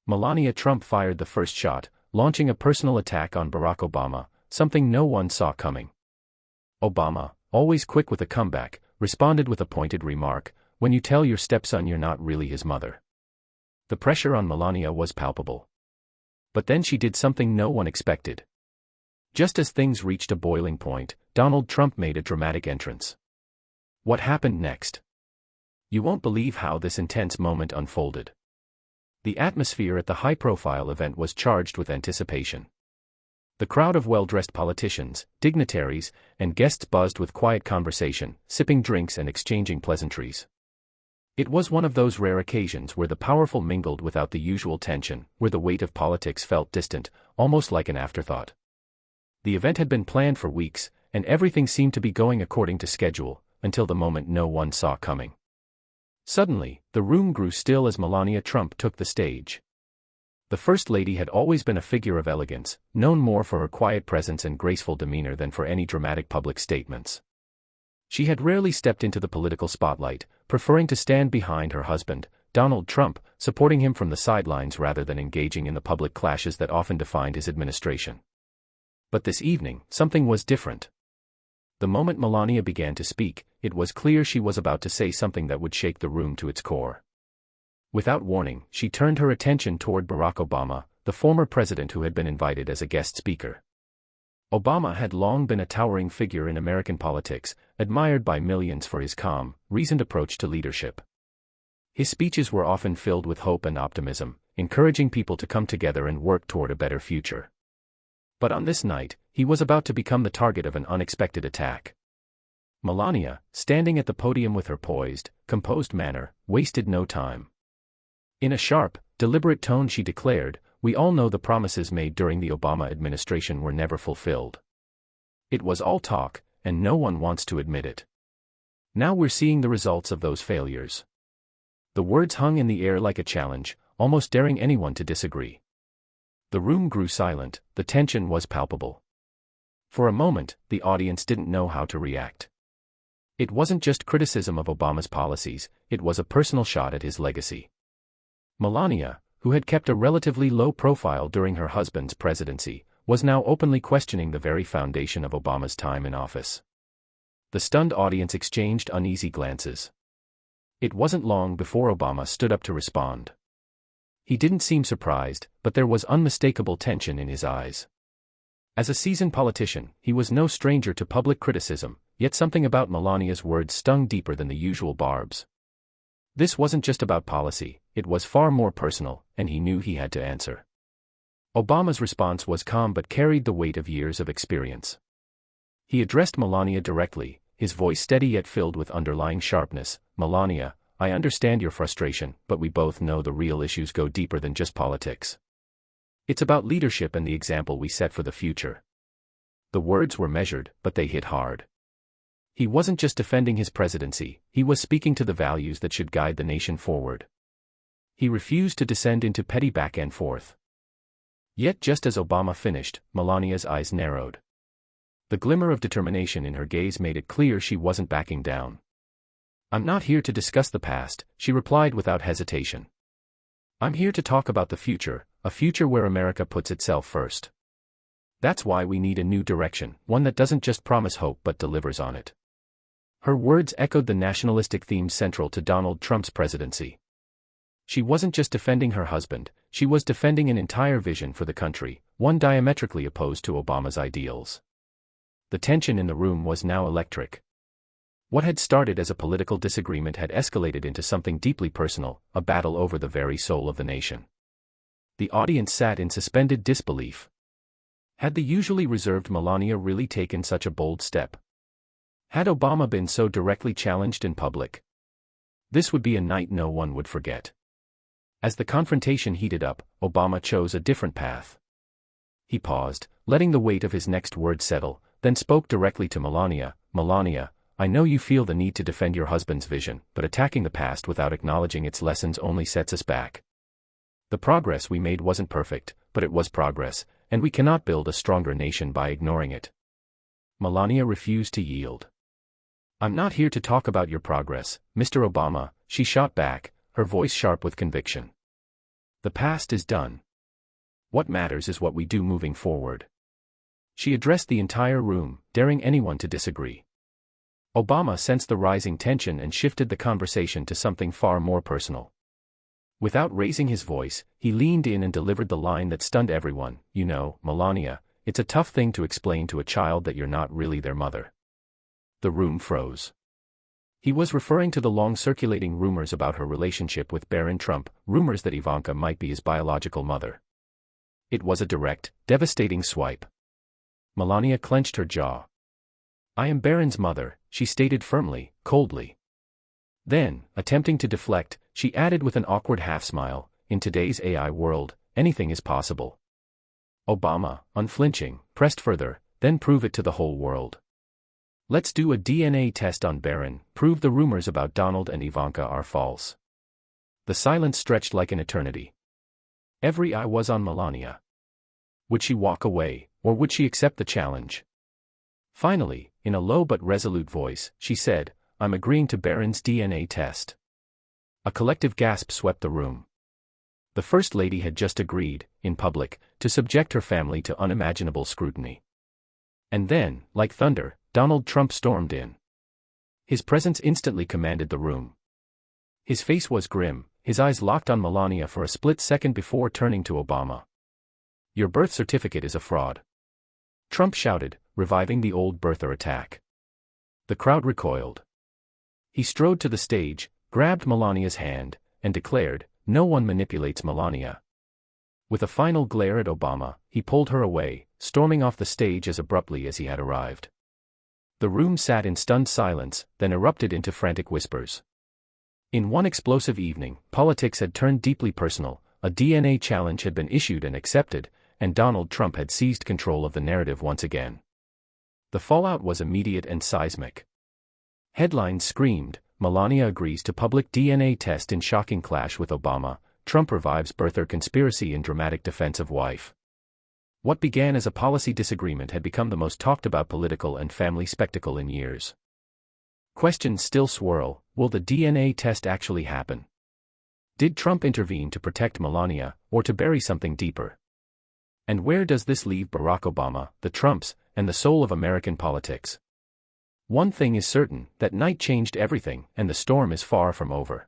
Melania Trump fired the first shot, launching a personal attack on Barack Obama, something no one saw coming. Obama, always quick with a comeback, responded with a pointed remark, "When you tell your stepson you're not really his mother." The pressure on Melania was palpable. But then she did something no one expected. Just as things reached a boiling point, Donald Trump made a dramatic entrance. What happened next? You won't believe how this intense moment unfolded. The atmosphere at the high-profile event was charged with anticipation. The crowd of well-dressed politicians, dignitaries, and guests buzzed with quiet conversation, sipping drinks and exchanging pleasantries. It was one of those rare occasions where the powerful mingled without the usual tension, where the weight of politics felt distant, almost like an afterthought. The event had been planned for weeks, and everything seemed to be going according to schedule, until the moment no one saw coming. Suddenly, the room grew still as Melania Trump took the stage. The First Lady had always been a figure of elegance, known more for her quiet presence and graceful demeanor than for any dramatic public statements. She had rarely stepped into the political spotlight, preferring to stand behind her husband, Donald Trump, supporting him from the sidelines rather than engaging in the public clashes that often defined his administration. But this evening, something was different. The moment Melania began to speak, it was clear she was about to say something that would shake the room to its core. Without warning, she turned her attention toward Barack Obama, the former president who had been invited as a guest speaker. Obama had long been a towering figure in American politics, admired by millions for his calm, reasoned approach to leadership. His speeches were often filled with hope and optimism, encouraging people to come together and work toward a better future. But on this night, he was about to become the target of an unexpected attack. Melania, standing at the podium with her poised, composed manner, wasted no time. In a sharp, deliberate tone she declared, "We all know the promises made during the Obama administration were never fulfilled. It was all talk, and no one wants to admit it. Now we're seeing the results of those failures." The words hung in the air like a challenge, almost daring anyone to disagree. The room grew silent, the tension was palpable. For a moment, the audience didn't know how to react. It wasn't just criticism of Obama's policies, it was a personal shot at his legacy. Melania, who had kept a relatively low profile during her husband's presidency, was now openly questioning the very foundation of Obama's time in office. The stunned audience exchanged uneasy glances. It wasn't long before Obama stood up to respond. He didn't seem surprised, but there was unmistakable tension in his eyes. As a seasoned politician, he was no stranger to public criticism, yet something about Melania's words stung deeper than the usual barbs. This wasn't just about policy, it was far more personal, and he knew he had to answer. Obama's response was calm but carried the weight of years of experience. He addressed Melania directly, his voice steady yet filled with underlying sharpness. "Melania, I understand your frustration, but we both know the real issues go deeper than just politics. It's about leadership and the example we set for the future." The words were measured, but they hit hard. He wasn't just defending his presidency, he was speaking to the values that should guide the nation forward. He refused to descend into petty back and forth. Yet just as Obama finished, Melania's eyes narrowed. The glimmer of determination in her gaze made it clear she wasn't backing down. "I'm not here to discuss the past," she replied without hesitation. "I'm here to talk about the future, a future where America puts itself first. That's why we need a new direction, one that doesn't just promise hope but delivers on it." Her words echoed the nationalistic themes central to Donald Trump's presidency. She wasn't just defending her husband, she was defending an entire vision for the country, one diametrically opposed to Obama's ideals. The tension in the room was now electric. What had started as a political disagreement had escalated into something deeply personal, a battle over the very soul of the nation. The audience sat in suspended disbelief. Had the usually reserved Melania really taken such a bold step? Had Obama been so directly challenged in public? This would be a night no one would forget. As the confrontation heated up, Obama chose a different path. He paused, letting the weight of his next word settle, then spoke directly to Melania. "Melania, I know you feel the need to defend your husband's vision, but attacking the past without acknowledging its lessons only sets us back. The progress we made wasn't perfect, but it was progress, and we cannot build a stronger nation by ignoring it." Melania refused to yield. "I'm not here to talk about your progress, Mr. Obama," she shot back, her voice sharp with conviction. The past is done. What matters is what we do moving forward. She addressed the entire room, daring anyone to disagree. Obama sensed the rising tension and shifted the conversation to something far more personal. Without raising his voice, he leaned in and delivered the line that stunned everyone. You know, Melania, it's a tough thing to explain to a child that you're not really their mother. The room froze. He was referring to the long-circulating rumors about her relationship with Baron Trump, rumors that Ivanka might be his biological mother. It was a direct, devastating swipe. Melania clenched her jaw. I am Baron's mother, she stated firmly, coldly. Then, attempting to deflect, she added with an awkward half-smile, in today's AI world, anything is possible. Obama, unflinching, pressed further, then prove it to the whole world. Let's do a DNA test on Baron, prove the rumors about Donald and Ivanka are false. The silence stretched like an eternity. Every eye was on Melania. Would she walk away, or would she accept the challenge? Finally, in a low but resolute voice, she said, I'm agreeing to Baron's DNA test. A collective gasp swept the room. The First Lady had just agreed, in public, to subject her family to unimaginable scrutiny. And then, like thunder, Donald Trump stormed in. His presence instantly commanded the room. His face was grim, his eyes locked on Melania for a split second before turning to Obama. Your birth certificate is a fraud. Trump shouted, reviving the old birther attack. The crowd recoiled. He strode to the stage, grabbed Melania's hand, and declared, no one manipulates Melania. With a final glare at Obama, he pulled her away, storming off the stage as abruptly as he had arrived. The room sat in stunned silence, then erupted into frantic whispers. In one explosive evening, politics had turned deeply personal, a DNA challenge had been issued and accepted, and Donald Trump had seized control of the narrative once again. The fallout was immediate and seismic. Headlines screamed, Melania agrees to public DNA test in shocking clash with Obama, Trump revives birther conspiracy in dramatic defense of wife. What began as a policy disagreement had become the most talked about political and family spectacle in years. Questions still swirl, will the DNA test actually happen? Did Trump intervene to protect Melania, or to bury something deeper? And where does this leave Barack Obama, the Trumps, and the soul of American politics? One thing is certain, that night changed everything, and the storm is far from over.